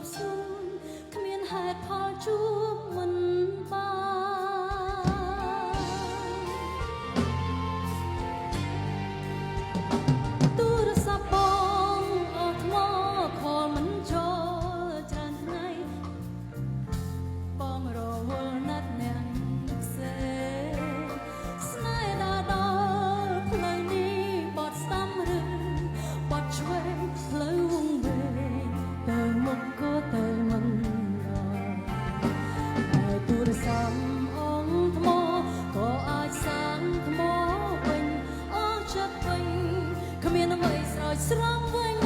បសួនគ្មានហេតុផលជួបមិនបានទូរស័ព្ទបងអស់ថ្មខលមិនចូលច្រើនថ្ងៃបងរវល់ណាស់អ្នកផ្សេងស្នេហ៍ដល់ផ្លូវនេះបត់ស្ដាំឬបត់ឆ្វេងផ្លូវវង្វេងទៅមុខក៏ទៅមិនដល់ហើយទូរស័ព្ទអងថ្មក៏អាចសាងថ្មវិញអស់ចិត្តវិញគ្មានអ្វីស្រោចស្រង់វិញ